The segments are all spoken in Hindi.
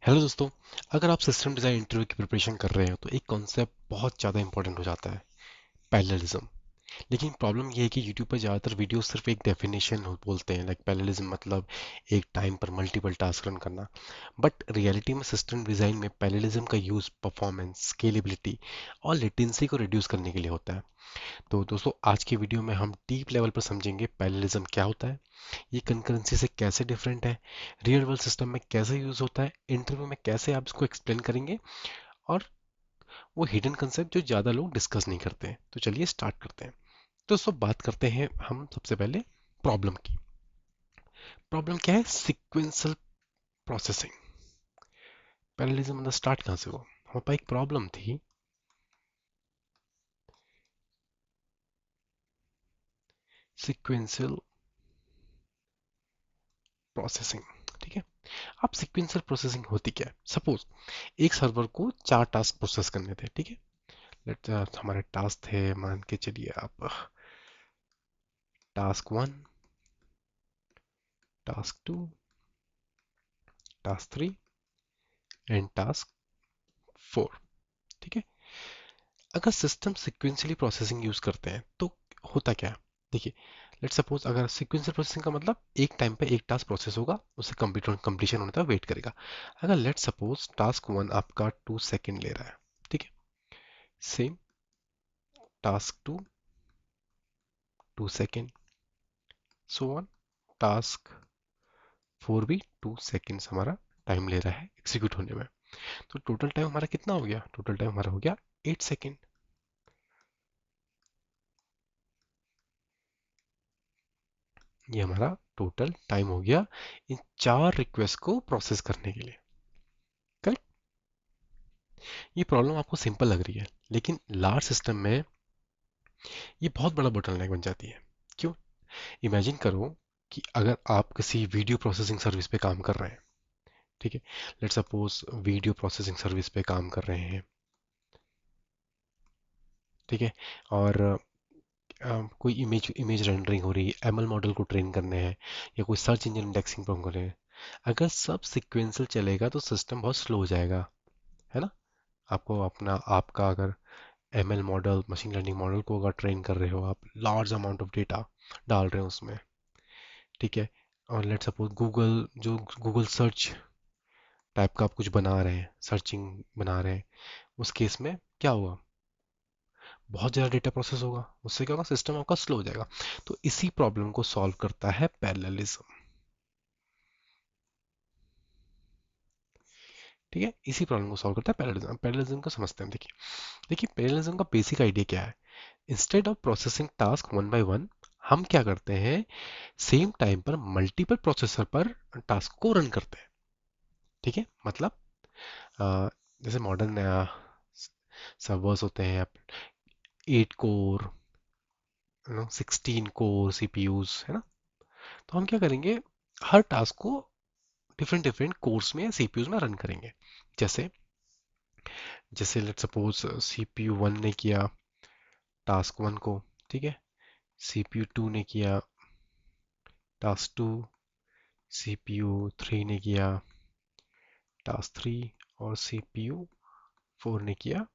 हेलो दोस्तों। अगर आप सिस्टम डिज़ाइन इंटरव्यू की प्रिपरेशन कर रहे हो तो एक कॉन्सेप्ट बहुत ज़्यादा इंपॉर्टेंट हो जाता है, पैरेललिज्म। लेकिन प्रॉब्लम ये है कि यूट्यूब पर ज़्यादातर वीडियो सिर्फ एक डेफिनेशन बोलते हैं, लाइक पैरेललिज्म मतलब एक टाइम पर मल्टीपल टास्क रन करना। बट रियलिटी में सिस्टम डिज़ाइन में पैरेललिज्म का यूज़ परफॉर्मेंस, स्केलेबिलिटी और लेटेंसी को रिड्यूस करने के लिए होता है। तो दोस्तों, आज की वीडियो में हम डीप लेवल पर समझेंगे पैरेललिज्म क्या होता है, ये कंकरेंसी से कैसे डिफरेंट है, रियल वर्ल्ड सिस्टम में कैसे यूज होता है, इंटरव्यू में कैसे आप इसको एक्सप्लेन करेंगे, और वो हिडन कंसेप्ट जो ज़्यादा लोग डिस्कस नहीं करते हैं। तो चलिए स्टार्ट करते हैं। तो सब बात करते हैं हम सबसे पहले प्रॉब्लम की। प्रॉब्लम क्या है? Sequential processing. पैरेललिज्म मतलब स्टार्ट कहाँ से हुआ? हमारे पास एक प्रॉब्लम थी, सिक्वेंशियल प्रोसेसिंग। ठीक है। अब सिक्वेंशियल प्रोसेसिंग होती क्या है? सपोज एक सर्वर को 4 टास्क प्रोसेस करने थे। ठीक है। लेट हमारे टास्क थे, मान के चलिए आप, task 1, task 2, task 3 and task 4। ठीक है। अगर सिस्टम सिक्वेंशियली प्रोसेसिंग यूज करते हैं तो होता क्या है? देखिए, लेट सपोज अगर सिक्वेंशियल प्रोसेसिंग का मतलब एक टाइम पे एक टास्क प्रोसेस होगा, उसे कंप्लीशन होने तक वेट करेगा। अगर लेट सपोज टास्क 1 आपका 2 सेकेंड ले रहा है, ठीक है, same task 2 2 second, so on, task 4 भी 2 सेकेंड्स हमारा टाइम ले रहा है एग्जीक्यूट होने में। तो टोटल टाइम हमारा कितना हो गया? टोटल टाइम हमारा हो गया 8 सेकेंड। ये हमारा टोटल टाइम हो गया इन 4 रिक्वेस्ट को प्रोसेस करने के लिए। करेक्ट। ये प्रॉब्लम आपको सिंपल लग रही है, लेकिन लार्ज सिस्टम में ये बहुत बड़ा बोटलनेक बन जाती है। क्यों? इमेजिन करो कि अगर आप किसी वीडियो प्रोसेसिंग सर्विस पे काम कर रहे हैं। ठीक है। Let suppose video processing service पे काम कर रहे हैं। ठीक है। और कोई इमेज इमेज रेंडरिंग हो रही है, एमएल मॉडल को ट्रेन करने हैं, या कोई सर्च इंजन इंडेक्सिंग पर कर रहे हैं। अगर सब सिक्वेंशियल चलेगा तो सिस्टम बहुत स्लो हो जाएगा, है ना? आपको अपना आपका अगर ML model, machine learning model को अगर ट्रेन कर रहे हो, आप लार्ज अमाउंट ऑफ डेटा डाल रहे हो उसमें। ठीक है। और लेट सपोज गूगल, जो गूगल सर्च टाइप का आप कुछ बना रहे हैं, सर्चिंग बना रहे हैं, उस केस में क्या होगा? बहुत ज़्यादा डेटा प्रोसेस होगा, उससे क्या होगा? सिस्टम आपका स्लो हो जाएगा। तो इसी प्रॉब्लम को सॉल्व करता है पैरेललिज्म। ठीक है, इसी प्रॉब्लम को सॉल्व करता है पैरेललिज्म। पैरेललिज्म को समझते हैं। देखिए, पैरेललिज्म का बेसिक आइडिया क्या है? Instead of processing task one by one, हम क्या करते हैं? सेम टाइम पर मल्टीपल प्रोसेसर पर टास्क को रन करते हैं। ठीक है। मतलब अ, जैसे मॉडर्न सर्वर्स होते हैं, 8 कोर, 16 कोर सीपीयूज, है ना? तो हम क्या करेंगे? हर टास्क को डिफरेंट डिफरेंट कोर्स में, सीपीयूज में रन करेंगे। जैसे जैसे लेट सपोज सीपीयू 1 ने किया टास्क 1 को, ठीक है, सीपीयू 2 ने किया टास्क 2, सीपीयू 3 ने किया टास्क 3, और सीपीयू 4 ने किया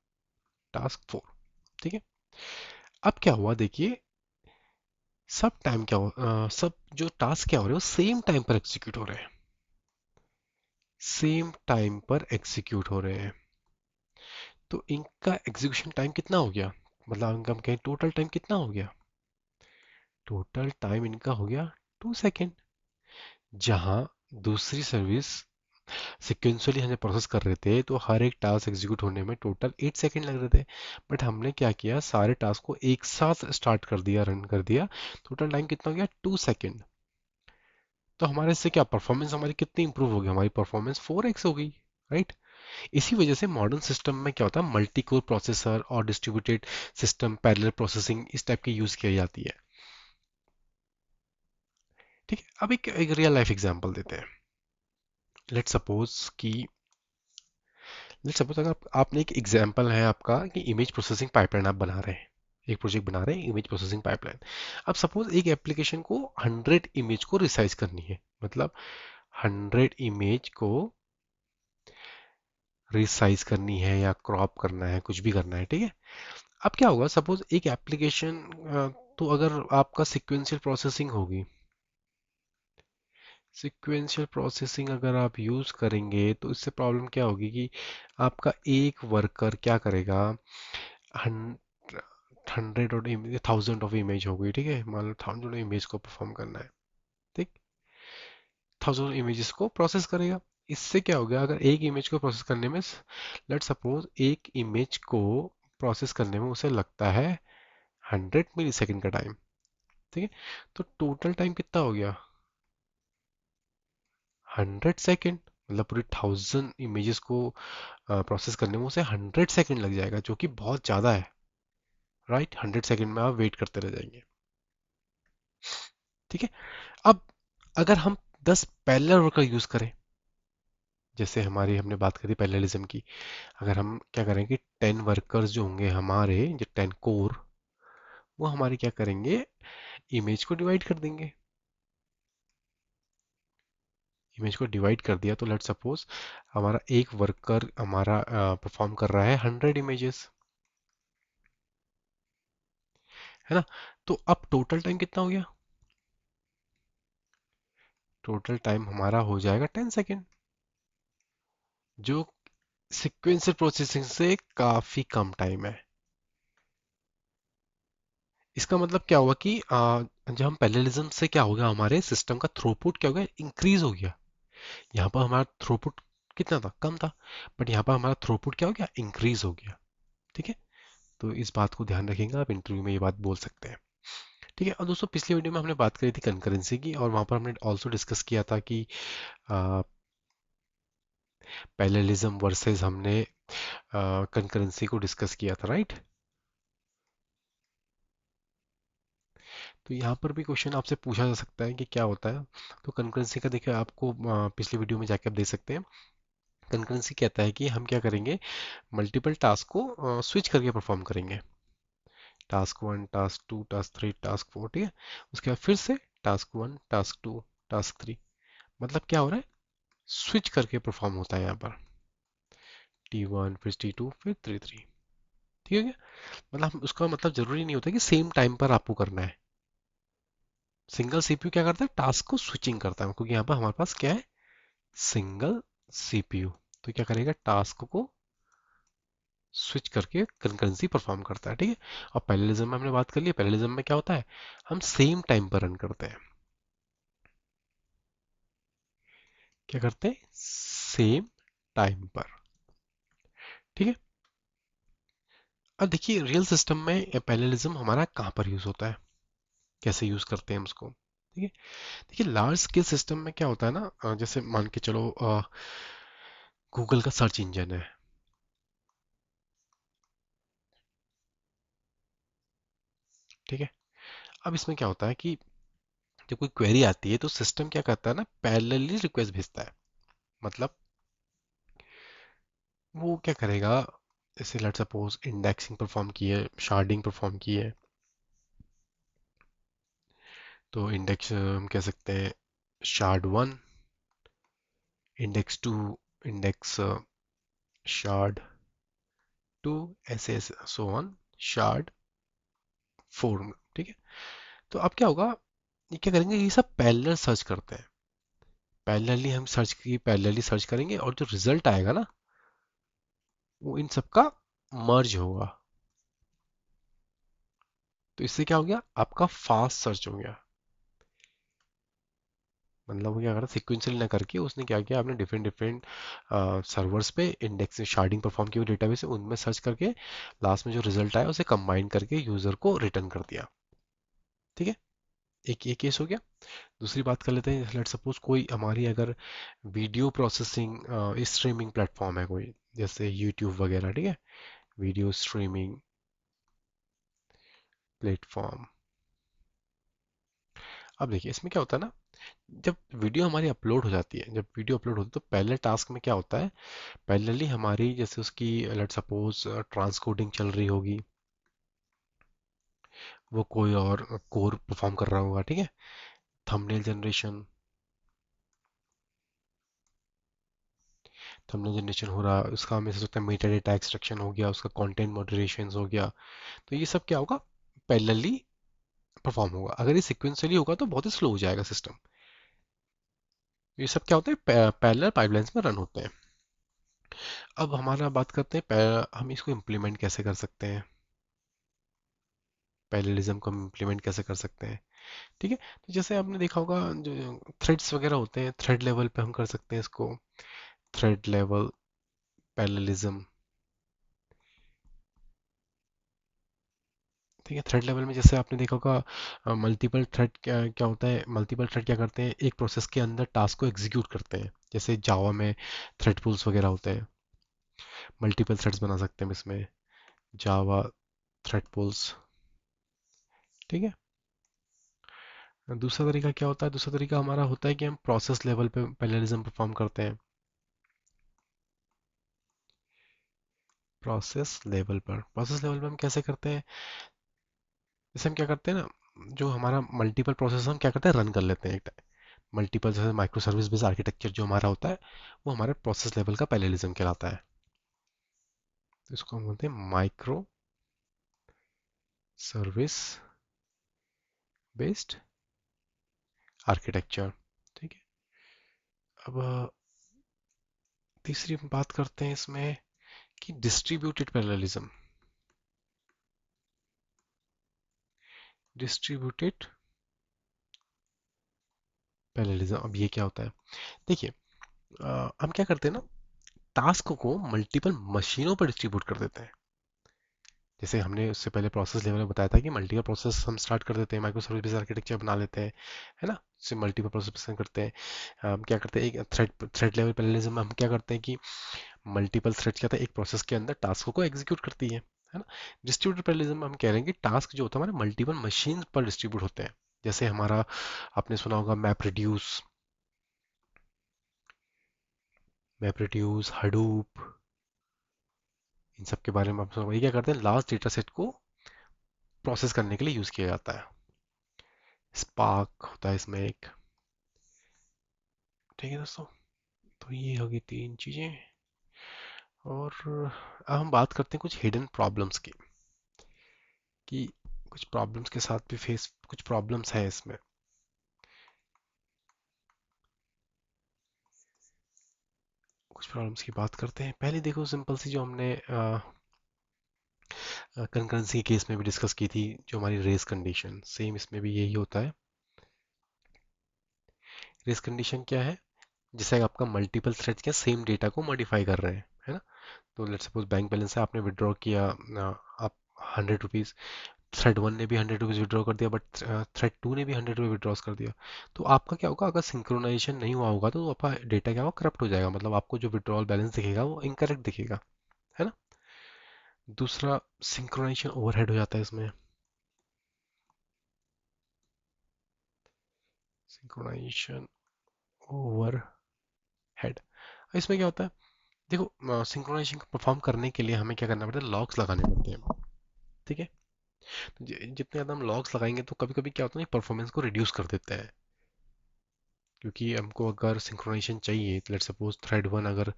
टास्क 4। ठीक है। अब क्या हुआ? देखिए, सब टाइम क्या हो, सब जो टास्क क्या हो रहे हैं वो सेम टाइम पर एग्जीक्यूट हो रहे हैं। सेम टाइम पर एग्जीक्यूट हो रहे हैं। तो इनका एग्जीक्यूशन टाइम कितना हो गया? मतलब इनका हम कहें टोटल टाइम कितना हो गया? टोटल टाइम इनका हो गया 2 सेकेंड। जहां दूसरी सर्विस सिक्वेंशियली हमें प्रोसेस कर रहे थे तो हर एक टास्क एग्जीक्यूट होने में टोटल 8 सेकेंड लग रहे थे। बट हमने क्या किया? सारे टास्क को एक साथ स्टार्ट कर दिया, रन कर दिया। टोटल टाइम कितना हो गया? 2 सेकेंड। तो हमारे इससे क्या परफॉर्मेंस हमारी कितनी इंप्रूव हो गई? हमारी परफॉर्मेंस 4x हो गई, राइट? इसी वजह से मॉडर्न सिस्टम में क्या होता है? मल्टी कोर प्रोसेसर और डिस्ट्रीब्यूटेड सिस्टम, पैरेलल प्रोसेसिंग, इस टाइप की यूज की जाती है। ठीक है। अब एक रियल लाइफ एग्जांपल देते हैं। लेट सपोज कि लेट सपोज अगर आपने एक एग्जांपल है आपका कि इमेज प्रोसेसिंग पाइपलाइन आप बना रहे हैं, एक प्रोजेक्ट बना रहे हैं इमेज प्रोसेसिंग पाइपलाइन। अब सपोज एक एप्लीकेशन को 100 इमेज को रिसाइज करनी है, मतलब 100 इमेज को रिसाइज करनी है या क्रॉप करना है, कुछ भी करना है, ठीक है। अब क्या होगा, सपोज एक एप्लीकेशन, तो अगर आपका सिक्वेंशियल प्रोसेसिंग होगी, सिक्वेंशियल प्रोसेसिंग अगर आप यूज करेंगे तो इससे प्रॉब्लम क्या होगी कि आपका एक वर्कर क्या करेगा, 100 और 1000 ऑफ इमेज हो गई, ठीक है, मान लो 1000 इमेज को परफॉर्म करना है, ठीक, 1000 इमेजेस को प्रोसेस करेगा। इससे क्या हो गया, अगर एक इमेज को प्रोसेस करने में, लेट सपोज एक इमेज को प्रोसेस करने में उसे लगता है 100 मिली सेकेंड का टाइम, ठीक है, तो टोटल टाइम कितना हो गया, 100 सेकेंड। मतलब पूरी 1000 इमेजेस को प्रोसेस करने में उसे 100 सेकेंड लग जाएगा, जो कि बहुत ज़्यादा है, राइट। 100 सेकेंड में आप वेट करते रह जाएंगे, ठीक है। अब अगर हम 10 पैरेलल वर्कर यूज़ करें, जैसे हमारी हमने बात करी पैरेललिज्म की, अगर हम क्या करें कि 10 वर्कर्स जो होंगे हमारे, जो 10 कोर, वो हमारे क्या करेंगे, इमेज को डिवाइड कर देंगे। इमेज को डिवाइड कर दिया तो लेट सपोज हमारा एक वर्कर हमारा परफॉर्म कर रहा है 100 इमेजेस, है ना। तो अब टोटल टाइम कितना हो गया, टोटल टाइम हमारा हो जाएगा 10 सेकेंड, जो सिक्वेंशियल प्रोसेसिंग से काफी कम टाइम है। इसका मतलब क्या हुआ कि जब हम पैरेललिज्म से क्या हो गया, हमारे सिस्टम का थ्रूपुट क्या हो गया, इंक्रीज हो गया। यहाँ पर हमारा थ्रूपुट कितना था, कम था, बट यहाँ पर हमारा थ्रूपुट क्या हो गया, इंक्रीज हो गया, ठीक है। तो इस बात को ध्यान रखेंगे, आप इंटरव्यू में ये बात बोल सकते हैं, ठीक है। और दोस्तों पिछली वीडियो में हमने बात करी थी कंकरेंसी की, और वहां पर हमने ऑल्सो डिस्कस किया था कि पैरेललिज्म वर्सेस हमने कंकरेंसी को डिस्कस किया था, राइट। तो यहाँ पर भी क्वेश्चन आपसे पूछा जा सकता है कि क्या होता है। तो कंकरेंसी का देखिए, आपको पिछली वीडियो में जाके आप देख सकते हैं। कंकरेंसी कहता है कि हम क्या करेंगे, मल्टीपल टास्क को स्विच करके परफॉर्म करेंगे, टास्क 1, टास्क 2, टास्क 3, टास्क 4, ठीक है। उसके बाद फिर से टास्क 1, टास्क 2, टास्क 3, मतलब क्या हो रहा है, स्विच करके परफॉर्म होता है यहाँ पर, T1 फिर T2 फिर T3, ठीक है क्या? मतलब उसका मतलब जरूरी नहीं होता कि सेम टाइम पर आपको करना है। सिंगल सीपीयू क्या करता है, टास्क को स्विचिंग करता है, क्योंकि यहाँ पर हमारे पास क्या है, सिंगल सीपीयू। तो क्या करेगा, टास्क को स्विच करके कंकरेंसी परफॉर्म करता है, ठीक है। और पैरेललिज्म में हमने बात कर ली, पैरेललिज्म में क्या होता है, हम सेम टाइम पर रन करते हैं, क्या करते हैं, सेम टाइम पर, ठीक है। अब देखिए रियल सिस्टम में पैरेललिज्म हमारा कहाँ पर यूज होता है, कैसे यूज करते हैं हम उसको, ठीक है। देखिए लार्ज स्केल सिस्टम में क्या होता है ना, जैसे मान के चलो गूगल का सर्च इंजन है, ठीक है। अब इसमें क्या होता है कि जब कोई क्वेरी आती है तो सिस्टम क्या करता है ना, पैरेलली रिक्वेस्ट भेजता है। मतलब वो क्या करेगा, जैसे लेट सपोज इंडेक्सिंग परफॉर्म की है, शार्डिंग परफॉर्म की है, तो इंडेक्स हम कह सकते हैं shard 1, इंडेक्स 2, इंडेक्स shard 2, ऐसे ऐसे सो ऑन, shard 4 में, ठीक है। तो अब क्या होगा, ये क्या करेंगे, ये सब पैरेलल सर्च करते हैं, पैरेलली सर्च करेंगे, और जो रिजल्ट आएगा ना, वो इन सबका मर्ज होगा। तो इससे क्या हो गया, आपका फास्ट सर्च हो गया। मतलब वो क्या करा, सिक्वेंशियल ना करके उसने क्या किया, आपने डिफरेंट डिफरेंट सर्वर्स पे इंडेक्स शार्डिंग परफॉर्म की हुई डेटाबेस है, उनमें सर्च करके लास्ट में जो रिजल्ट आया उसे कंबाइन करके यूजर को रिटर्न कर दिया, ठीक है। एक ये केस हो गया। दूसरी बात कर लेते हैं, लेट सपोज कोई हमारी अगर वीडियो प्रोसेसिंग स्ट्रीमिंग प्लेटफॉर्म है कोई, जैसे यूट्यूब वगैरह, ठीक है, वीडियो स्ट्रीमिंग प्लेटफॉर्म। अब देखिए इसमें क्या होता है ना, जब वीडियो हमारी अपलोड हो जाती है, जब वीडियो अपलोड होती है तो पहले टास्क में क्या होता है, पैरेलली हमारी जैसे उसकी लेट सपोज ट्रांसकोडिंग चल रही होगी, वो कोई और कोर परफॉर्म कर रहा होगा, ठीक है, थंबनेल जनरेशन, थंबनेल जनरेशन हो रहा है, उसका हमें सोचता है मेटा डेटा एक्सट्रैक्शन हो गया, उसका कंटेंट मॉडरेशन हो गया। तो ये सब क्या होगा, पैरेलली परफॉर्म होगा। अगर ये सिक्वेंशियली होगा तो बहुत ही स्लो हो जाएगा सिस्टम। ये सब क्या होता है, पैरेलल पाइपलाइंस में रन होते हैं। अब हमारा बात करते हैं हम इसको इम्प्लीमेंट कैसे कर सकते हैं, पैरेललिज्म को हम इम्प्लीमेंट कैसे कर सकते हैं। ठीक है, तो जैसे आपने देखा होगा जो थ्रेड्स वगैरह होते हैं, थ्रेड लेवल पे हम कर सकते हैं इसको, थ्रेड लेवल पैरेललिज्म। ठीक है, थ्रेड लेवल में जैसे आपने देखा होगा मल्टीपल थ्रेड क्या होता है, मल्टीपल थ्रेड क्या करते हैं, एक प्रोसेस के अंदर टास्क को एग्जीक्यूट करते हैं। जैसे जावा में थ्रेड पूल्स वगैरह होते हैं, मल्टीपल थ्रेड्स बना सकते हैं हम इसमें, जावा थ्रेड पूल्स। ठीक है, दूसरा तरीका क्या होता है, दूसरा तरीका हमारा होता है कि हम प्रोसेस लेवल पे पैरेललिज्म परफॉर्म करते हैं। प्रोसेस लेवल पर हम कैसे करते हैं, जैसे हम क्या करते हैं ना, जो हमारा मल्टीपल प्रोसेस हम क्या करते हैं, रन कर लेते हैं एक टाइम। मल्टीपल जैसे माइक्रो सर्विस बेस्ड आर्किटेक्चर जो हमारा होता है, वो हमारे प्रोसेस लेवल का पैरेललिज्म कहलाता है। तो इसको हम बोलते हैं माइक्रो सर्विस बेस्ड आर्किटेक्चर। ठीक है, अब तीसरी हम बात करते हैं इसमें कि डिस्ट्रीब्यूटेड पैरेललिज्म। डिस्ट्रीब्यूटेड पैरेललिज्म, अब ये क्या होता है, देखिए हम क्या करते हैं ना, टास्क को मल्टीपल मशीनों पर डिस्ट्रीब्यूट कर देते हैं। जैसे हमने उससे पहले प्रोसेस लेवल में बताया था कि मल्टीपल प्रोसेस हम स्टार्ट कर देते हैं, माइक्रो सर्विस बेस्ड आर्किटेक्चर बना लेते हैं, है ना, उससे मल्टीपल प्रोसेस करते हैं। हम क्या करते हैं, एक थ्रेड लेवल पैरेललिज्म में हम क्या करते हैं कि मल्टीपल थ्रेड्स क्या था, एक प्रोसेस के अंदर टास्क को एग्जीक्यूट करती है ना। डिस्ट्रीब्यूटेड पैरेललिज्म में हम कह रहे हैं कि टास्क जो होता है हमारे मल्टीपल मशीन पर डिस्ट्रीब्यूट होते हैं। जैसे हमारा, आपने सुना होगा मैप रिड्यूस हडूप, इन सब के बारे में आप सुना, ये क्या करते हैं, लार्ज डेटा सेट को प्रोसेस करने के लिए यूज किया जाता है। स्पार्क होता है इसमें एक। ठीक है दोस्तों, तो ये होगी तीन चीजें। और अब हम बात करते हैं कुछ हिडन प्रॉब्लम्स की, कि कुछ प्रॉब्लम्स के साथ भी फेस, कुछ प्रॉब्लम्स है इसमें। कुछ प्रॉब्लम्स की बात करते हैं। पहले देखो सिंपल सी जो हमने कंकरेंसी के केस में भी डिस्कस की थी, जो हमारी रेस कंडीशन, सेम इसमें भी यही होता है। रेस कंडीशन क्या है, जिससे आपका मल्टीपल थ्रेड्स क्या सेम डेटा को मॉडिफाई कर रहे हैं, है ना। तो लेट्स सपोज बैंक बैलेंस है, आपने विड्रॉ किया आप 100 रुपीज़, थ्रेड वन ने भी 100 रुपीज़ विड्रॉ कर दिया, बट थ्रेड टू ने भी 100 रुपये विड्रॉ कर दिया। तो आपका क्या होगा, अगर सिंक्रोनाइजेशन नहीं हुआ होगा तो आपका डेटा क्या होगा, करप्ट हो जाएगा, मतलब आपको जो विड्रॉल बैलेंस दिखेगा वो इनकरेक्ट दिखेगा, है ना। दूसरा, सिंक्रोनाइजेशन ओवरहेड हो जाता है इसमें। सिंक्रोनाइजेशन ओवरहेड, इसमें क्या होता है, देखो सिंक्रोनाइजेशन को परफॉर्म करने के लिए हमें क्या करना पड़ता है, लॉग्स लगाने पड़ते हैं। ठीक है, तो जितने ज़्यादा हम लॉग्स लगाएंगे तो कभी कभी क्या होता है, परफॉर्मेंस को रिड्यूस कर देते हैं। क्योंकि हमको अगर सिंक्रोनाइजेशन चाहिए, तो लेट्स सपोज थ्रेड वन अगर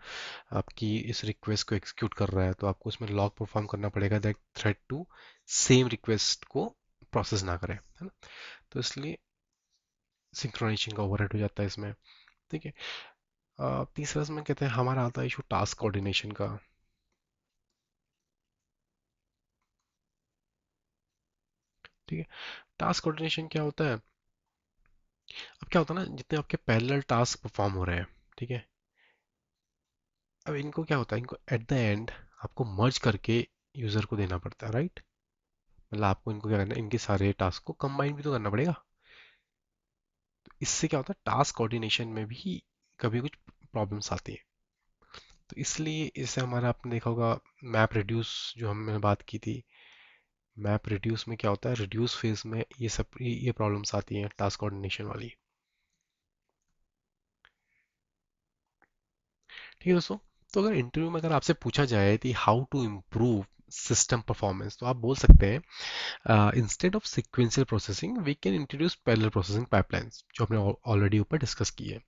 आपकी इस रिक्वेस्ट को एग्जीक्यूट कर रहा है, तो आपको उसमें लॉग परफॉर्म करना पड़ेगा that thread to same request को प्रोसेस ना करे, है ना। तो इसलिए सिंक्रोनाइजेशन का ओवरहेड हो जाता है इसमें। ठीक है, तीसरा इसमें कहते हैं हमारा आता है इशू टास्क कोऑर्डिनेशन का। ठीक है, टास्क कोऑर्डिनेशन क्या होता है, अब क्या होता है ना, जितने आपके पैरेलल टास्क परफॉर्म हो रहे हैं, ठीक है, अब इनको क्या होता है, इनको एट द एंड आपको मर्ज करके यूजर को देना पड़ता है, राइट। मतलब आपको इनको क्या करना है, इनके सारे टास्क को कंबाइन भी तो करना पड़ेगा। इससे क्या होता है, टास्क कोऑर्डिनेशन में भी कभी कुछ प्रॉब्लम्स आती है। तो इसलिए इससे हमारा, आपने देखा होगा मैप रिड्यूस जो हमने बात की थी, मैप रिड्यूस में क्या होता है, रिड्यूस फेज में ये सब ये प्रॉब्लम्स आती हैं टास्क कोऑर्डिनेशन वाली। ठीक है दोस्तों, तो अगर इंटरव्यू में अगर आपसे पूछा जाए कि how to improve system performance, तो आप बोल सकते हैं instead of sequential processing we can introduce parallel processing pipelines, जो हमने ऑलरेडी ऊपर डिस्कस की है।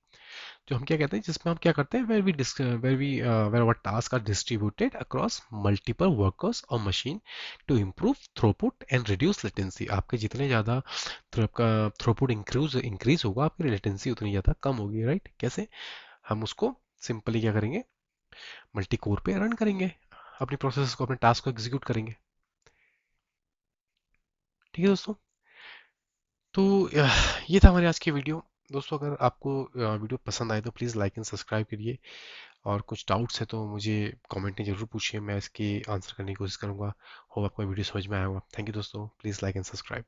जो हम क्या कहते हैं, जिसमें हम क्या करते हैं, where our task are distributed across multiple workers और machine to improve throughput and reduce latency. आपके जितने ज़्यादा आपका थ्रोपुट इंक्रीज होगा, आपकी लेटेंसी उतनी ज़्यादा कम होगी, राइट? कैसे? हम उसको सिंपली क्या करेंगे, मल्टी कोर पे रन करेंगे, अपनी प्रोसेस को, अपने टास्क को एग्जीक्यूट करेंगे। ठीक है दोस्तों, तो ये था हमारी आज की वीडियो। दोस्तों, अगर आपको वीडियो पसंद आए तो प्लीज़ लाइक एंड सब्सक्राइब करिए, और कुछ डाउट्स है तो मुझे कमेंट में ज़रूर पूछिए, मैं इसकी आंसर करने की कोशिश करूंगा। होप आपको वीडियो समझ में आया होगा। थैंक यू दोस्तों, प्लीज़ लाइक एंड सब्सक्राइब।